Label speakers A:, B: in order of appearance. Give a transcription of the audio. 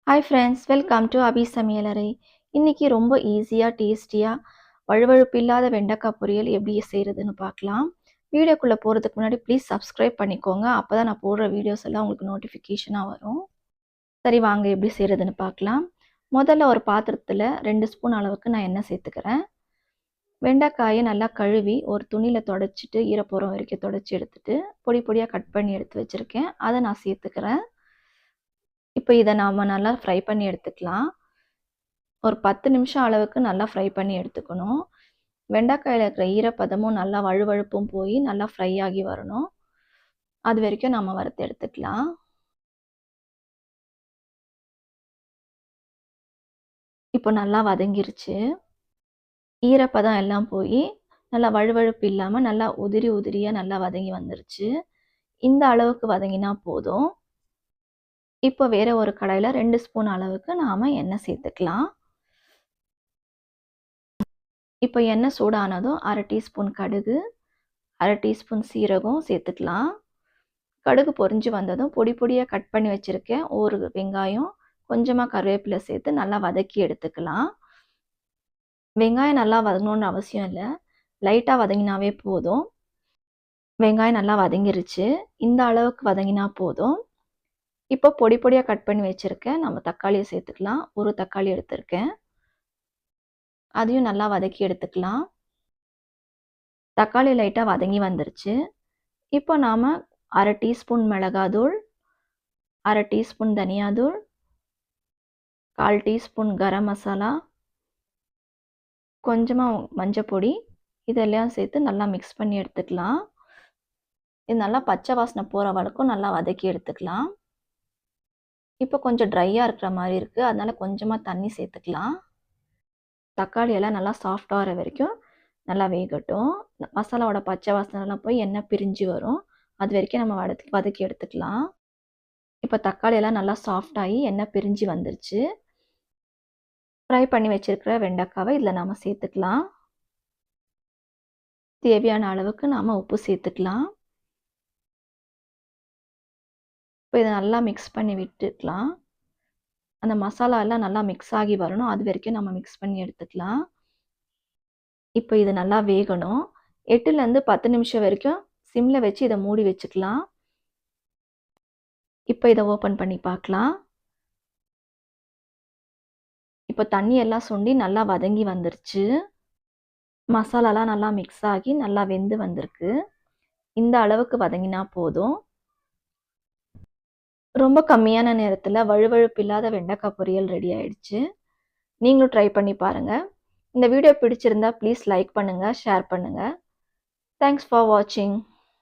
A: Hi friends, welcome to அபி சமையலறை. இன்னைக்கு ரொம்ப ஈஸியாக டேஸ்டியாக வழுவழுப்பு இல்லாத வெண்டைக்காய் பொரியல் எப்படி செய்கிறதுன்னு பார்க்கலாம். வீடியோக்குள்ளே போகிறதுக்கு முன்னாடி ப்ளீஸ் சப்ஸ்கிரைப் பண்ணிக்கோங்க. அப்போ தான் நான் போடுற வீடியோஸ் எல்லாம் உங்களுக்கு நோட்டிஃபிகேஷனாக வரும். சரி, வாங்க எப்படி செய்கிறதுன்னு பார்க்கலாம். முதல்ல ஒரு பாத்திரத்தில் 2 ஸ்பூன் அளவுக்கு நான் எண்ணெய் சேர்த்துக்கிறேன். வெண்டைக்காயை நல்லா கழுவி ஒரு துணியில் தொடச்சிட்டு ஈரப்போரம் வரைக்கும் தொடச்சி எடுத்துட்டு பொடி பொடியாக கட் பண்ணி எடுத்து வச்சுருக்கேன். அதை நான் சேர்த்துக்கிறேன். இப்போ இதை நாம் நல்லா ஃப்ரை பண்ணி எடுத்துக்கலாம். ஒரு 10 நிமிஷம் அளவுக்கு நல்லா ஃப்ரை பண்ணி எடுத்துக்கணும். வெண்டைக்காயில் இருக்கிற ஈரப்பதமும் நல்லா வழுவழுப்பும் போய் நல்லா ஃப்ரை ஆகி வரணும். அது வரைக்கும் நம்ம வறுத்து எடுத்துக்கலாம். இப்போ நல்லா வதங்கிருச்சு. ஈரப்பதம் எல்லாம் போய் நல்லா வழுவழுப்பு இல்லாமல் நல்லா உதிரி உதிரியாக நல்லா வதங்கி வந்துருச்சு. இந்த அளவுக்கு வதங்கினா போதும். இப்போ வேற ஒரு கடாயில் 2 ஸ்பூன் அளவுக்கு நாம் எண்ணெய் சேர்த்துக்கலாம். இப்போ எண்ணெய் சூடானதும் 1/2 டீஸ்பூன் கடுகு, 1/2 டீஸ்பூன் சீரகம் சேர்த்துக்கலாம். கடுகு பொரிஞ்சு வந்ததும் பொடி பொடியாக கட் பண்ணி வச்சுருக்கேன் ஒரு வெங்காயம், கொஞ்சமாக கருவேப்பிலை சேர்த்து நல்லா வதக்கி எடுத்துக்கலாம். வெங்காயம் நல்லா வதங்கணுன்னு அவசியம் இல்லை, லைட்டாக வதங்கினாவே போதும். வெங்காயம் நல்லா வதங்கிருச்சு. இந்த அளவுக்கு வதங்கினா போதும். இப்போ பொடி பொடியாக கட் பண்ணி வச்சுருக்கேன் நம்ம தக்காளியை சேர்த்துக்கலாம். ஒரு தக்காளி எடுத்திருக்கேன். அதையும் நல்லா வதக்கி எடுத்துக்கலாம். தக்காளி லைட்டாக வதங்கி வந்துருச்சு. இப்போ நாம் 1/2 டீஸ்பூன் மிளகாத்தூள், 1/2 டீஸ்பூன் தனியாத்தூள், 1/4 டீஸ்பூன் கரம் மசாலா, கொஞ்சமாக மஞ்சப்பொடி இதெல்லாம் சேர்த்து நல்லா மிக்ஸ் பண்ணி எடுத்துக்கலாம். இது நல்லா பச்சை வாசனை போகிற வரைக்கும் நல்லா வதக்கி எடுத்துக்கலாம். இப்போ கொஞ்சம் ட்ரையாக இருக்கிற மாதிரி இருக்குது, அதனால் கொஞ்சமாக தண்ணி சேர்த்துக்கலாம். தக்காளி எல்லாம் நல்லா சாஃப்டாகிற வரைக்கும் நல்லா வேகட்டும். மசாலாவோட பச்சை வாசனைலாம் போய் எண்ணெய் பிரிஞ்சு வரும், அது வரைக்கும் நம்ம வதக்கி எடுத்துக்கலாம். இப்போ தக்காளி எல்லாம் நல்லா சாஃப்டாகி எண்ணெய் பிரிஞ்சு வந்துருச்சு. ஃப்ரை பண்ணி வச்சுருக்கிற வெண்டைக்காவை இதில் நாம் சேர்த்துக்கலாம். தேவையான அளவுக்கு நாம் உப்பு சேர்த்துக்கலாம். இப்போ இதை நல்லா மிக்ஸ் பண்ணி விட்டுக்கலாம். அந்த மசாலா எல்லாம் நல்லா மிக்ஸ் ஆகி வரணும், அது வரைக்கும் நம்ம மிக்ஸ் பண்ணி எடுத்துக்கலாம். இப்போ இது நல்லா வேகணும். 8லேருந்து 10 நிமிஷம் வரைக்கும் சிம்மில் வச்சு இதை மூடி வச்சுக்கலாம். இப்போ இதை ஓப்பன் பண்ணி பார்க்கலாம். இப்போ தண்ணி எல்லாம் சுண்டி நல்லா வதங்கி வந்துருச்சு. மசாலாலாம் நல்லா மிக்ஸ் ஆகி நல்லா வெந்து வந்திருக்கு. இந்த அளவுக்கு வதங்கினா போதும். ரொம்ப கம்மியான நேரத்தில் வழுவழுப்பு இல்லாத வெண்டைக்காய் பொரியல் ரெடி ஆயிடுச்சு. நீங்களும் ட்ரை பண்ணி பாருங்கள். இந்த வீடியோ பிடிச்சிருந்தா ப்ளீஸ் லைக் பண்ணுங்கள், ஷேர் பண்ணுங்கள். தேங்க்ஸ் ஃபார் வாட்சிங்.